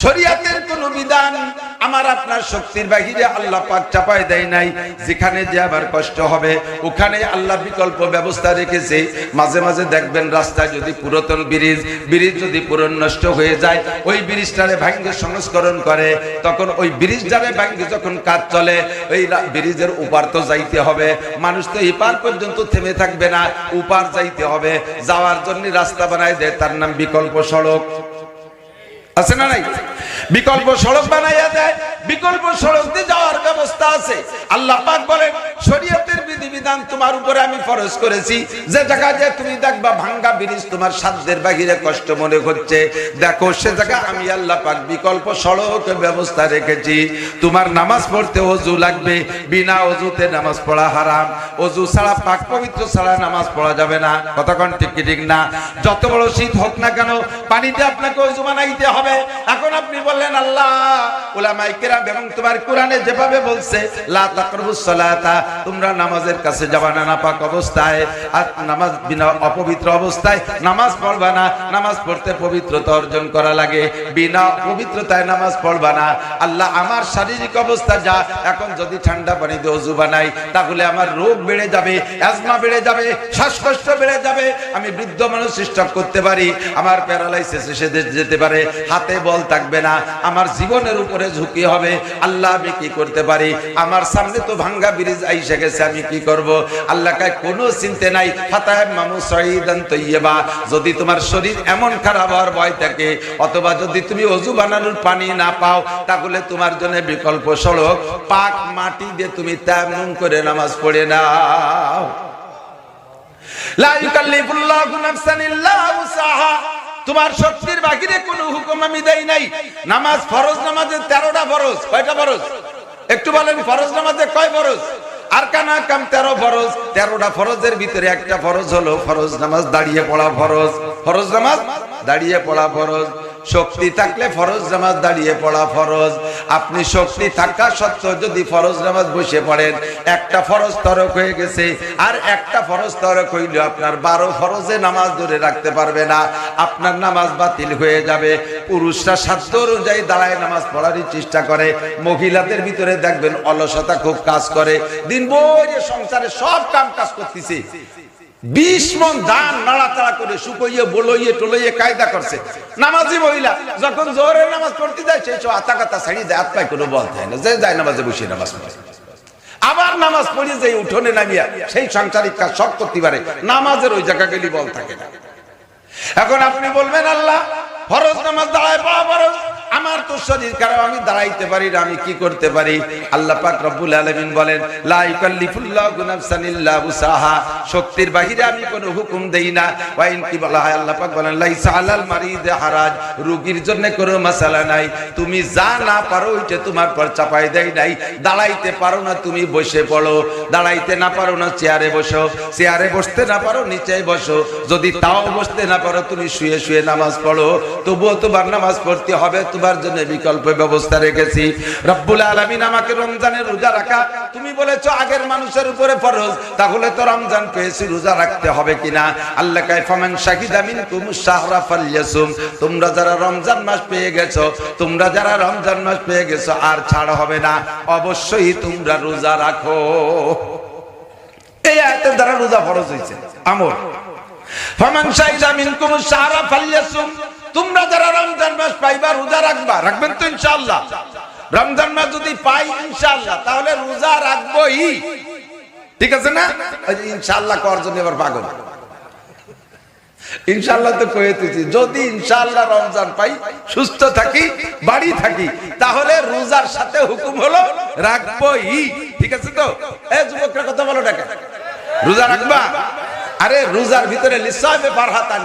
শরীয়তের কোন বিধান আমার আপনার শক্তির বাহিরে আল্লাহ পাক চাপায় দেয় নাই। যেখানে যে আবার কষ্ট হবে ওখানে আল্লাহ বিকল্প ব্যবস্থা রেখেছে। মাঝে মাঝে দেখবেন রাস্তায় যদি পুরাতন ব্রিজ যদি পুরন নষ্ট হয়ে যায়, ওই ব্রিজটারে ভাঙ্গে সংস্করণ করে, তখন ওই ব্রিজটারে ভাঙ্গে যখন কাজ চলে, ওই ব্রিজের উপার তো যাইতে হবে, মানুষ তো এপার পর্যন্ত থেমে থাকবে না, উপার যাইতে হবে। যাওয়ার জন্য রাস্তা বানায় দেয়, তার নাম বিকল্প সড়ক। আছে না নাই? বিকল্প সড়ক বানাইয়া দেয়, বিকল্প সড়ক দিয়ে যাওয়ার ব্যবস্থা আছে। আল্লাহ পাক বলেন শরীয়তের বিধিবিধান তোমার উপরে আমি ফরজ করেছি। যে জায়গায় যে তুমি দেখবা ভাঙ্গা ব্রিজ তোমার সাধ্যের বাহিরে কষ্ট মনে হচ্ছে, দেখো সে জায়গা আমি আল্লাহ পাক বিকল্প সড়ক ব্যবস্থা রেখেছি। তোমার নামাজ পড়তে ওযু লাগবে, বিনা ওযুতে নামাজ পড়া হারাম। ওযু ছাড়া পাক পবিত্র ছাড়া নামাজ পড়া যাবে না। কতক্ষণ ঠিক না? যত বড় শীত হোক না কেন পানিতে আপনাকে ওযু বানাইতে হবে। এখন আপনি বললেন আল্লাহ উলামায়ে কেরাম এবং তোমার কোরআনে যেভাবে বলছে লা তাকরাবুস সালাতা, তোমরা নামাজের কাছে যাবা না নাপাক অবস্থায়, আর নামাজ বিনা অপবিত্র অবস্থায় নামাজ পড়বা না। নামাজ পড়তে পবিত্রতা অর্জন করা লাগে, বিনা পবিত্রতায় নামাজ পড়বা না। আল্লাহ আমার শারীরিক অবস্থা যা, এখন যদি ঠান্ডা পানিতে ওযু বানাই তাহলে আমার রোগ বেড়ে যাবে, অ্যাজমা বেড়ে যাবে, শ্বাসকষ্ট বেড়ে যাবে, আমি বৃদ্ধ মানুষ স্ট্রোক করতে পারি, আমার প্যারালাইসিস এসে যেতে পারে, হাতে বল থাকবে না, আমার জীবনের উপরে ঝুঁকি হবে। আল্লাহ আমি কি করতে পারি? আমার সামনে তো ভাঙ্গা ব্রিজ আইসে গেছে, আমি কি করব? আল্লাহ কয় কোনো চিন্তা নাই, ফাতায়াম্মামু সাঈদান তাইয়্যিবা। যদি তোমার শরীর এমন খারাপ হওয়ার ভয় থাকে, অথবা যদি তুমি ওযু বানানোর পানি না পাও, তাহলে তোমার জন্য বিকল্প সড়ক পাক মাটি দিয়ে তুমি তায়াম্মুম করে নামাজ পড়ে নাও। লা ইউকাল্লিফুল্লাহু নাফসান ইল্লা উসআহা। তোমার শক্তির বাহিরে কোনো হুকুম আমি দেই নাই। নামাজ ফরজ নামাজে 13টা ফরজ। কয়টা ফরজ? একটু বলেন ফরজ নামাজে কয় ফরজ? আরকান আহকাম 13 ফরজ। 13টা ফরজের ভিতরে একটা ফরজ হলো ফরজ নামাজ দাঁড়িয়ে পড়া ফরজ। ফরজ নামাজ দাঁড়িয়ে পড়া ফরজ। শক্তি থাকলে ফরজ নামাজ দাঁড়িয়ে পড়া ফরজ। আপনি শক্তি থাকা সত্ত্বেও যদি ফরজ নামাজ বসে পড়েন, একটা ফরজ তরক হয়ে গেছে, আর একটা ফরজ তরক হইল আপনার 12 ফরজে নামাজ ধরে রাখতে পারবে না, আপনার নামাজ বাতিল হয়ে যাবে। পুরুষরা সাধ্য অনুযায়ী দাঁড়ায় নামাজ পড়ারই চেষ্টা করে, মহিলাদের ভিতরে দেখবেন অলসতা খুব কাজ করে, দিনভর সংসারে সব কাম কাজ করতেছে, 20 মণ ধান নাড়াচাড়া করে শুকইয়ে বলইয়ে টলইয়ে কায়দা করছে। নামাজি মহিলা যখন জোহরের নামাজ পড়তে যায়, সেই সব আতা কাতা ছাড়ি দেয়, হাত পায়ে কোনো বল থাকে না, যে যায় নামাজে বসে নামাজ পড়ে। আবার নামাজ পড়ে যে উঠোনে নামিয়া সেই সাংসারিক কাজ সব করতে পারে, নামাজের ওই জায়গা গেলি বল থাকে না। এখন আপনি বলবেন আল্লাহ ফরজ নামাজ দাঁড়ায় পড়া ফরজ, আমার তো শরীর খারাপ, আমি দাঁড়াইতে পারি না, আমি কি করতে পারি? আল্লাহ পাক রব্বুল আলামিন বলেন লা ইউকাল্লিফুল্লাহু নাফসান ইল্লা উসআহা। শক্তির বাহিরে আমি কোনো হুকুম দেই না। ওয়া ইন কি বলা হয়? আল্লাহ পাক বলেন লাইসা আলাল মারিদে হারাজ। রোগীর জন্য কোনো মাসালা নাই, তুমি যা না পারো ওইটা তোমার পর চাপাই দেই নাই। দাঁড়াইতে পারো না তুমি বসে পড়ো, দাঁড়াইতে না পারো না চেয়ারে বসো, চেয়ারে বসতে না পারো নিচে বসো, যদি তাও বসতে না পারো তুমি শুয়ে শুয়ে নামাজ পড়ো, তবুও তোমার নামাজ পড়তে হবে। তোমার জন্য বিকল্প ব্যবস্থা রেখেছি। রব্বুল আলামিন আমাকে রমজানের রোজা রাখা, তুমি বলেছো আগের মানুষের উপরে ফরজ, তাহলে তো রমজান পেয়েছি, রোজা রাখতে হবে কিনা? আল্লাহ কয় ফামান শাহিদা মিনকুমুশ শাহরা ফালইয়াসুম। তোমরা যারা রমজান মাস পেয়ে গেছো, তোমরা যারা রমজান মাস পেয়ে গেছো আর ছাড় হবে না, অবশ্যই তোমরা রোজা রাখো। এই আয়াতের দ্বারা রোজা ফরজ হয়েছে আমর। ফামান শাহিদা মিনকুমুশ শাহরা ফালইয়াসুম। তোমরা যারা রমজান মাস পাইবা রোজা রাখবা, রাখবেন তো ইনশাআল্লাহ? রমজান মাস যদি পাই ইনশাআল্লাহ, তাহলে রোজা রাখবোই, ঠিক আছে না? ইনশাআল্লাহ করার জন্য এবার পাগল। ইনশাআল্লাহ তো কইতেছি, যদি ইনশাআল্লাহ রমজান পাই, সুস্থ থাকি, বাড়ি থাকি, তাহলে রোজার সাথে হুকুম হলো রাখবোই, ঠিক আছে তো? এই যুবকরা কথা বলো, ডাকে রোজা রাখবা। আরে রোজার ভিতরে লিসাবে ফারহাতান